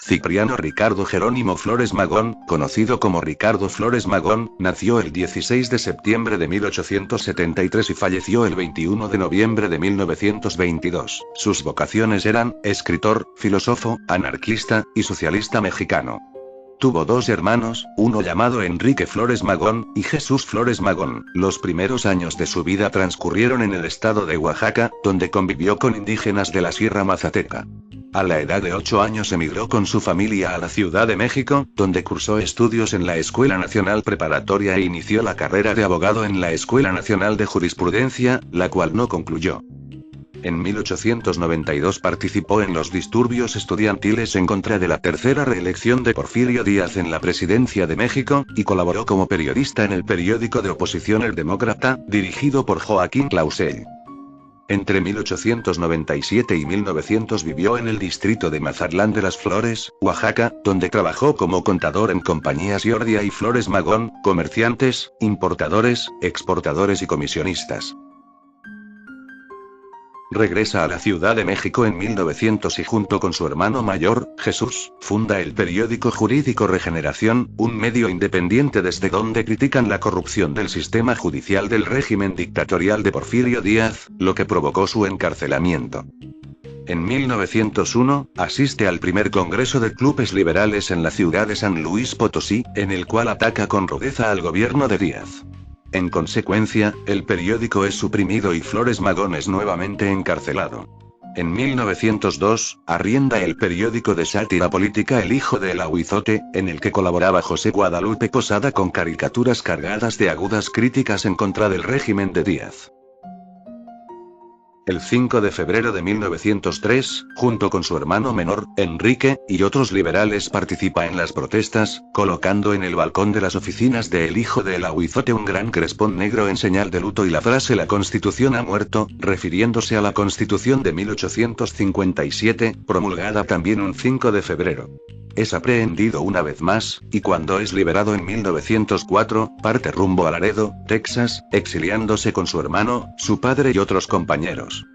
Cipriano Ricardo Jerónimo Flores Magón, conocido como Ricardo Flores Magón, nació el 16 de septiembre de 1873 y falleció el 21 de noviembre de 1922. Sus vocaciones eran, escritor, filósofo, anarquista, y socialista mexicano. Tuvo dos hermanos, uno llamado Enrique Flores Magón, y Jesús Flores Magón. Los primeros años de su vida transcurrieron en el estado de Oaxaca, donde convivió con indígenas de la Sierra Mazateca. A la edad de 8 años emigró con su familia a la Ciudad de México, donde cursó estudios en la Escuela Nacional Preparatoria e inició la carrera de abogado en la Escuela Nacional de Jurisprudencia, la cual no concluyó. En 1892 participó en los disturbios estudiantiles en contra de la tercera reelección de Porfirio Díaz en la presidencia de México, y colaboró como periodista en el periódico de oposición El Demócrata, dirigido por Joaquín Clausell. Entre 1897 y 1900 vivió en el distrito de Mazatlán de las Flores, Oaxaca, donde trabajó como contador en compañías Yordia y Flores Magón, comerciantes, importadores, exportadores y comisionistas. Regresa a la Ciudad de México en 1900 y junto con su hermano mayor, Jesús, funda el periódico jurídico Regeneración, un medio independiente desde donde critican la corrupción del sistema judicial del régimen dictatorial de Porfirio Díaz, lo que provocó su encarcelamiento. En 1901, asiste al primer congreso de clubes liberales en la ciudad de San Luis Potosí, en el cual ataca con rudeza al gobierno de Díaz. En consecuencia, el periódico es suprimido y Flores Magón es nuevamente encarcelado. En 1902, arrienda el periódico de sátira política El Hijo del Ahuizote, en el que colaboraba José Guadalupe Posada con caricaturas cargadas de agudas críticas en contra del régimen de Díaz. El 5 de febrero de 1903, junto con su hermano menor, Enrique, y otros liberales participa en las protestas, colocando en el balcón de las oficinas de El Hijo del Ahuizote un gran crespón negro en señal de luto y la frase "La Constitución ha muerto", refiriéndose a la Constitución de 1857, promulgada también un 5 de febrero. Es aprehendido una vez más, y cuando es liberado en 1904, parte rumbo a Laredo, Texas, exiliándose con su hermano, su padre y otros compañeros.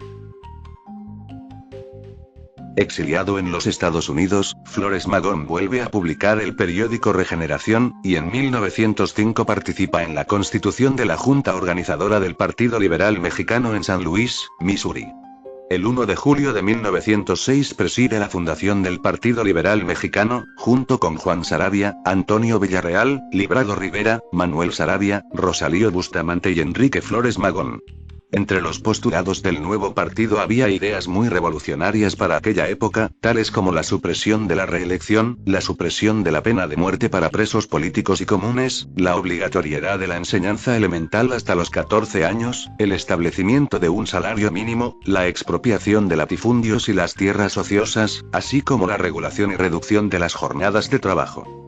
Exiliado en los Estados Unidos, Flores Magón vuelve a publicar el periódico Regeneración, y en 1905 participa en la constitución de la Junta Organizadora del Partido Liberal Mexicano en San Luis, Missouri. El 1 de julio de 1906 preside la fundación del Partido Liberal Mexicano, junto con Juan Saravia, Antonio Villarreal, Librado Rivera, Manuel Saravia, Rosalío Bustamante y Enrique Flores Magón. Entre los postulados del nuevo partido había ideas muy revolucionarias para aquella época, tales como la supresión de la reelección, la supresión de la pena de muerte para presos políticos y comunes, la obligatoriedad de la enseñanza elemental hasta los 14 años, el establecimiento de un salario mínimo, la expropiación de latifundios y las tierras ociosas, así como la regulación y reducción de las jornadas de trabajo.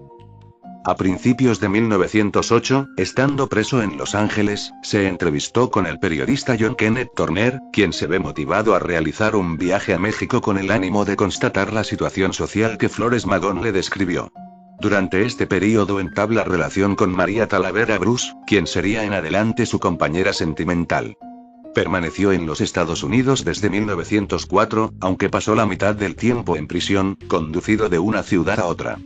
A principios de 1908, estando preso en Los Ángeles, se entrevistó con el periodista John Kenneth Turner, quien se ve motivado a realizar un viaje a México con el ánimo de constatar la situación social que Flores Magón le describió. Durante este período entabla relación con María Talavera Bruce, quien sería en adelante su compañera sentimental. Permaneció en los Estados Unidos desde 1904, aunque pasó la mitad del tiempo en prisión, conducido de una ciudad a otra.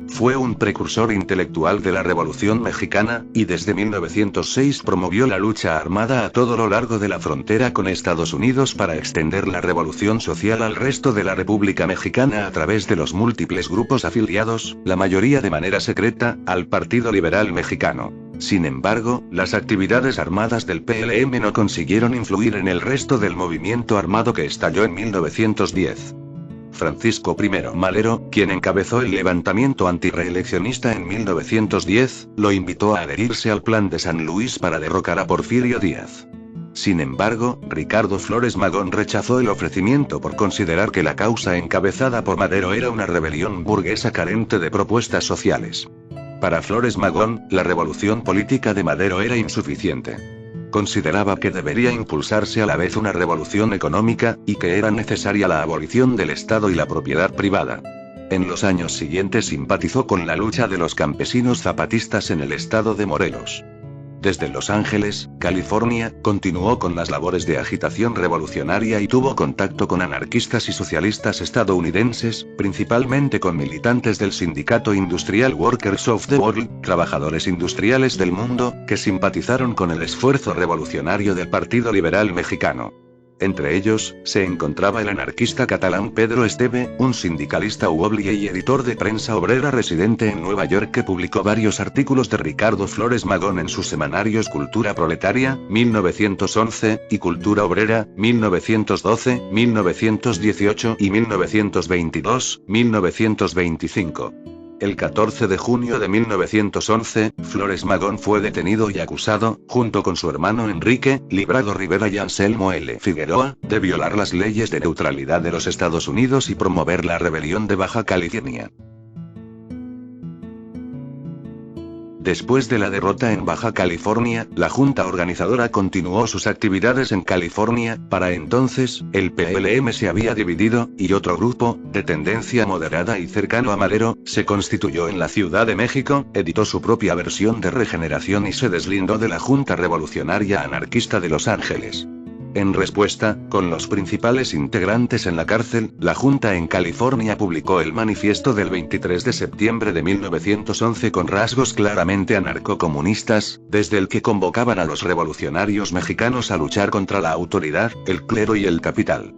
Fue un precursor intelectual de la Revolución Mexicana, y desde 1906 promovió la lucha armada a todo lo largo de la frontera con Estados Unidos para extender la revolución social al resto de la República Mexicana a través de los múltiples grupos afiliados, la mayoría de manera secreta, al Partido Liberal Mexicano. Sin embargo, las actividades armadas del PLM no consiguieron influir en el resto del movimiento armado que estalló en 1910. Francisco I. Madero, quien encabezó el levantamiento antirreeleccionista en 1910, lo invitó a adherirse al Plan de San Luis para derrocar a Porfirio Díaz. Sin embargo, Ricardo Flores Magón rechazó el ofrecimiento por considerar que la causa encabezada por Madero era una rebelión burguesa carente de propuestas sociales. Para Flores Magón, la revolución política de Madero era insuficiente. Consideraba que debería impulsarse a la vez una revolución económica, y que era necesaria la abolición del Estado y la propiedad privada. En los años siguientes simpatizó con la lucha de los campesinos zapatistas en el estado de Morelos. Desde Los Ángeles, California, continuó con las labores de agitación revolucionaria y tuvo contacto con anarquistas y socialistas estadounidenses, principalmente con militantes del sindicato industrial Workers of the World, trabajadores industriales del mundo, que simpatizaron con el esfuerzo revolucionario del Partido Liberal Mexicano. Entre ellos, se encontraba el anarquista catalán Pedro Esteve, un sindicalista uoble y editor de prensa obrera residente en Nueva York que publicó varios artículos de Ricardo Flores Magón en sus semanarios Cultura Proletaria, 1911, y Cultura Obrera, 1912, 1918 y 1922, 1925. El 14 de junio de 1911, Flores Magón fue detenido y acusado, junto con su hermano Enrique, Librado Rivera y Anselmo L. Figueroa, de violar las leyes de neutralidad de los Estados Unidos y promover la rebelión de Baja California. Después de la derrota en Baja California, la Junta Organizadora continuó sus actividades en California. Para entonces, el PLM se había dividido, y otro grupo, de tendencia moderada y cercano a Madero, se constituyó en la Ciudad de México, editó su propia versión de Regeneración y se deslindó de la Junta Revolucionaria Anarquista de Los Ángeles. En respuesta, con los principales integrantes en la cárcel, la Junta en California publicó el manifiesto del 23 de septiembre de 1911 con rasgos claramente anarcocomunistas, desde el que convocaban a los revolucionarios mexicanos a luchar contra la autoridad, el clero y el capital.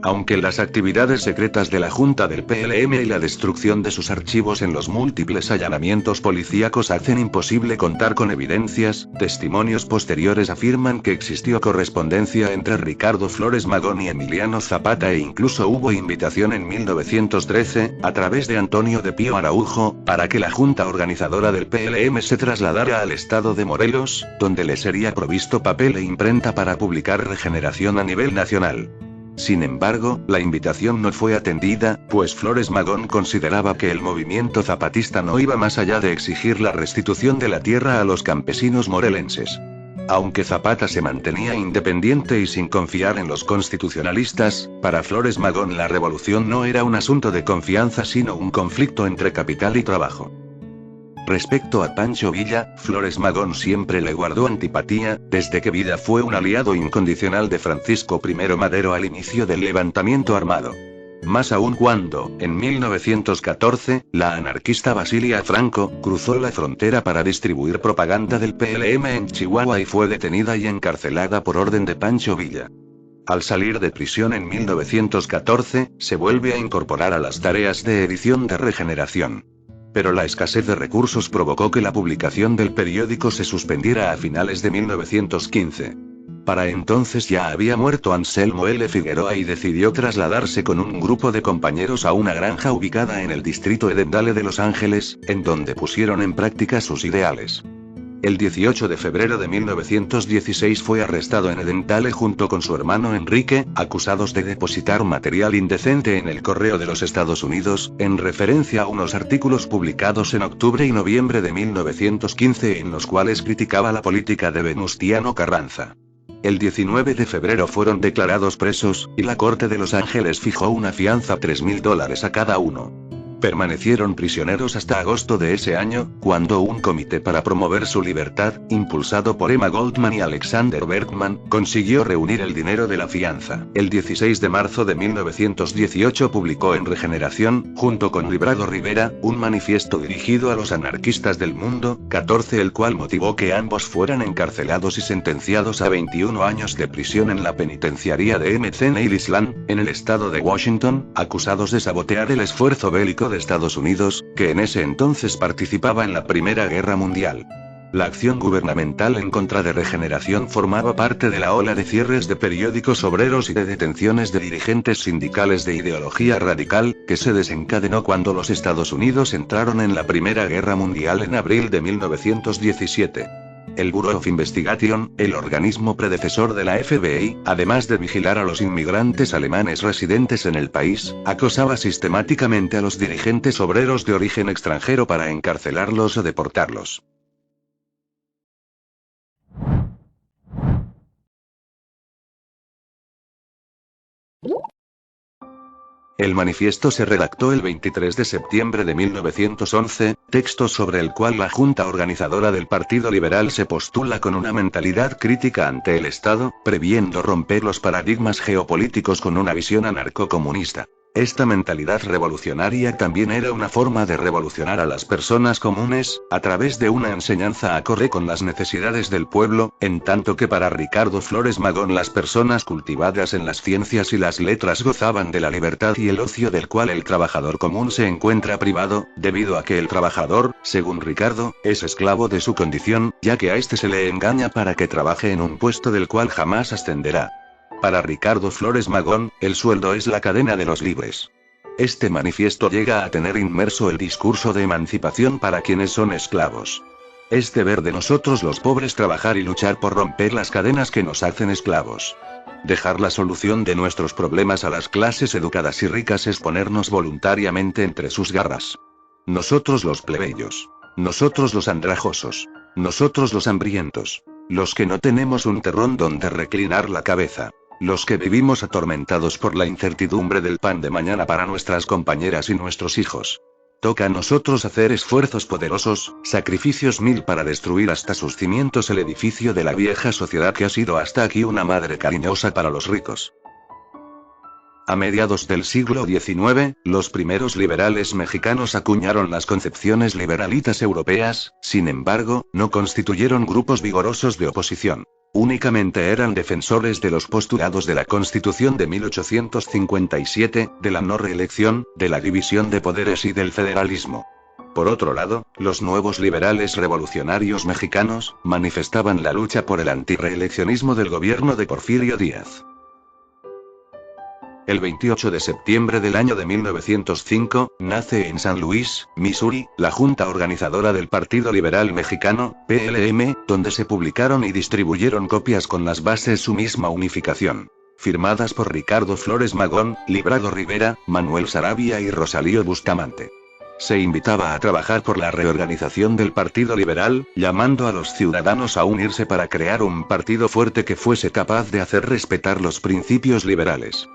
Aunque las actividades secretas de la Junta del PLM y la destrucción de sus archivos en los múltiples allanamientos policíacos hacen imposible contar con evidencias, testimonios posteriores afirman que existió correspondencia entre Ricardo Flores Magón y Emiliano Zapata e incluso hubo invitación en 1913, a través de Antonio de Pío Araujo, para que la Junta Organizadora del PLM se trasladara al estado de Morelos, donde le sería provisto papel e imprenta para publicar Regeneración a nivel nacional. Sin embargo, la invitación no fue atendida, pues Flores Magón consideraba que el movimiento zapatista no iba más allá de exigir la restitución de la tierra a los campesinos morelenses. Aunque Zapata se mantenía independiente y sin confiar en los constitucionalistas, para Flores Magón la revolución no era un asunto de confianza sino un conflicto entre capital y trabajo. Respecto a Pancho Villa, Flores Magón siempre le guardó antipatía, desde que Villa fue un aliado incondicional de Francisco I. Madero al inicio del levantamiento armado. Más aún cuando, en 1914, la anarquista Basilia Franco, cruzó la frontera para distribuir propaganda del PLM en Chihuahua y fue detenida y encarcelada por orden de Pancho Villa. Al salir de prisión en 1914, se vuelve a incorporar a las tareas de edición de Regeneración. Pero la escasez de recursos provocó que la publicación del periódico se suspendiera a finales de 1915. Para entonces ya había muerto Anselmo L. Figueroa y decidió trasladarse con un grupo de compañeros a una granja ubicada en el distrito Edendale de Los Ángeles, en donde pusieron en práctica sus ideales. El 18 de febrero de 1916 fue arrestado en Edendale junto con su hermano Enrique, acusados de depositar material indecente en el correo de los Estados Unidos, en referencia a unos artículos publicados en octubre y noviembre de 1915 en los cuales criticaba la política de Venustiano Carranza. El 19 de febrero fueron declarados presos, y la Corte de Los Ángeles fijó una fianza $3.000 a cada uno. Permanecieron prisioneros hasta agosto de ese año, cuando un comité para promover su libertad, impulsado por Emma Goldman y Alexander Bergman, consiguió reunir el dinero de la fianza. El 16 de marzo de 1918 publicó en Regeneración, junto con Librado Rivera, un manifiesto dirigido a los anarquistas del mundo, 14 el cual motivó que ambos fueran encarcelados y sentenciados a 21 años de prisión en la penitenciaría de McNeil Island, en el estado de Washington, acusados de sabotear el esfuerzo bélico de Estados Unidos, que en ese entonces participaba en la Primera Guerra Mundial. La acción gubernamental en contra de Regeneración formaba parte de la ola de cierres de periódicos obreros y de detenciones de dirigentes sindicales de ideología radical, que se desencadenó cuando los Estados Unidos entraron en la Primera Guerra Mundial en abril de 1917. El Bureau of Investigation, el organismo predecesor de la FBI, además de vigilar a los inmigrantes alemanes residentes en el país, acosaba sistemáticamente a los dirigentes obreros de origen extranjero para encarcelarlos o deportarlos. El manifiesto se redactó el 23 de septiembre de 1911, texto sobre el cual la Junta Organizadora del Partido Liberal se postula con una mentalidad crítica ante el Estado, previendo romper los paradigmas geopolíticos con una visión anarcocomunista. Esta mentalidad revolucionaria también era una forma de revolucionar a las personas comunes, a través de una enseñanza acorde con las necesidades del pueblo, en tanto que para Ricardo Flores Magón las personas cultivadas en las ciencias y las letras gozaban de la libertad y el ocio del cual el trabajador común se encuentra privado, debido a que el trabajador, según Ricardo, es esclavo de su condición, ya que a este se le engaña para que trabaje en un puesto del cual jamás ascenderá. Para Ricardo Flores Magón, el sueldo es la cadena de los libres. Este manifiesto llega a tener inmerso el discurso de emancipación para quienes son esclavos. Es deber de nosotros los pobres trabajar y luchar por romper las cadenas que nos hacen esclavos. Dejar la solución de nuestros problemas a las clases educadas y ricas es ponernos voluntariamente entre sus garras. Nosotros los plebeyos. Nosotros los andrajosos. Nosotros los hambrientos. Los que no tenemos un terrón donde reclinar la cabeza. Los que vivimos atormentados por la incertidumbre del pan de mañana para nuestras compañeras y nuestros hijos. Toca a nosotros hacer esfuerzos poderosos, sacrificios mil para destruir hasta sus cimientos el edificio de la vieja sociedad que ha sido hasta aquí una madre cariñosa para los ricos. A mediados del siglo XIX, los primeros liberales mexicanos acuñaron las concepciones liberalitas europeas, sin embargo, no constituyeron grupos vigorosos de oposición. Únicamente eran defensores de los postulados de la Constitución de 1857, de la no reelección, de la división de poderes y del federalismo. Por otro lado, los nuevos liberales revolucionarios mexicanos manifestaban la lucha por el antirreeleccionismo del gobierno de Porfirio Díaz. El 28 de septiembre del año de 1905, nace en San Luis, Missouri, la Junta Organizadora del Partido Liberal Mexicano, PLM, donde se publicaron y distribuyeron copias con las bases su misma unificación. Firmadas por Ricardo Flores Magón, Librado Rivera, Manuel Saravia y Rosalío Bustamante. Se invitaba a trabajar por la reorganización del Partido Liberal, llamando a los ciudadanos a unirse para crear un partido fuerte que fuese capaz de hacer respetar los principios liberales.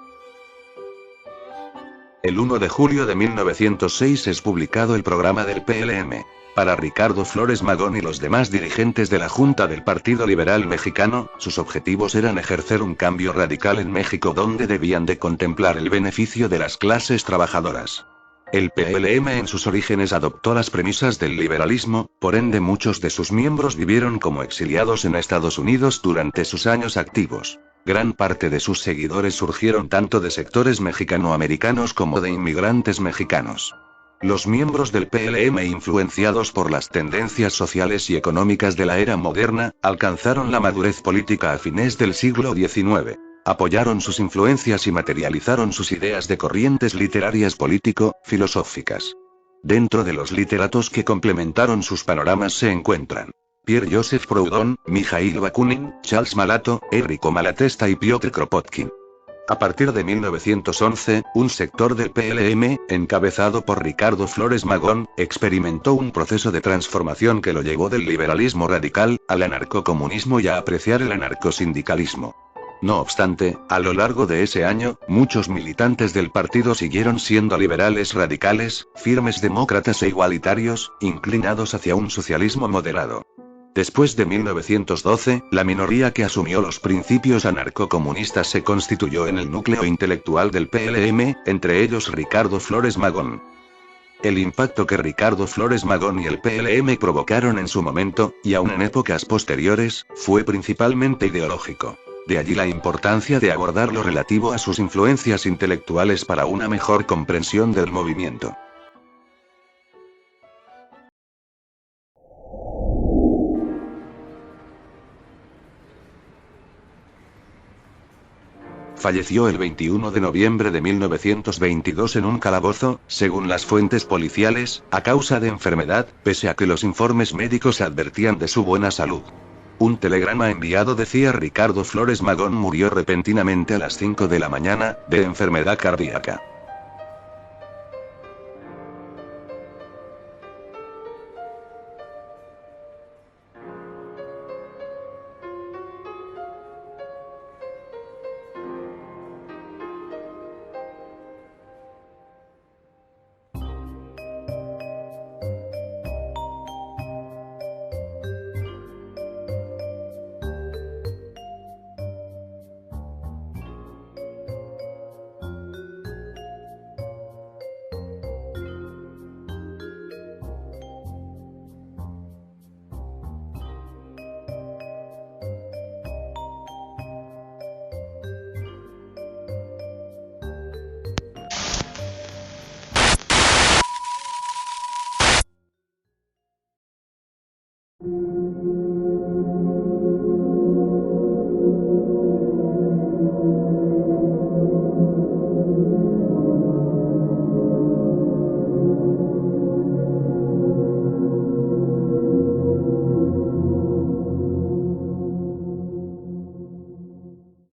El 1 de julio de 1906 es publicado el programa del PLM. Para Ricardo Flores Magón y los demás dirigentes de la Junta del Partido Liberal Mexicano, sus objetivos eran ejercer un cambio radical en México donde debían de contemplar el beneficio de las clases trabajadoras. El PLM en sus orígenes adoptó las premisas del liberalismo, por ende muchos de sus miembros vivieron como exiliados en Estados Unidos durante sus años activos. Gran parte de sus seguidores surgieron tanto de sectores mexicanoamericanos como de inmigrantes mexicanos. Los miembros del PLM, influenciados por las tendencias sociales y económicas de la era moderna, alcanzaron la madurez política a fines del siglo XIX. Apoyaron sus influencias y materializaron sus ideas de corrientes literarias político-filosóficas. Dentro de los literatos que complementaron sus panoramas se encuentran Pierre-Joseph Proudhon, Mijail Bakunin, Charles Malato, Enrico Malatesta y Piotr Kropotkin. A partir de 1911, un sector del PLM, encabezado por Ricardo Flores Magón, experimentó un proceso de transformación que lo llevó del liberalismo radical, al anarcocomunismo y a apreciar el anarcosindicalismo. No obstante, a lo largo de ese año, muchos militantes del partido siguieron siendo liberales radicales, firmes demócratas e igualitarios, inclinados hacia un socialismo moderado. Después de 1912, la minoría que asumió los principios anarcocomunistas se constituyó en el núcleo intelectual del PLM, entre ellos Ricardo Flores Magón. El impacto que Ricardo Flores Magón y el PLM provocaron en su momento, y aún en épocas posteriores, fue principalmente ideológico. De allí la importancia de abordar lo relativo a sus influencias intelectuales para una mejor comprensión del movimiento. Falleció el 21 de noviembre de 1922 en un calabozo, según las fuentes policiales, a causa de enfermedad, pese a que los informes médicos advertían de su buena salud. Un telegrama enviado decía: Ricardo Flores Magón murió repentinamente a las 5 de la mañana, de enfermedad cardíaca.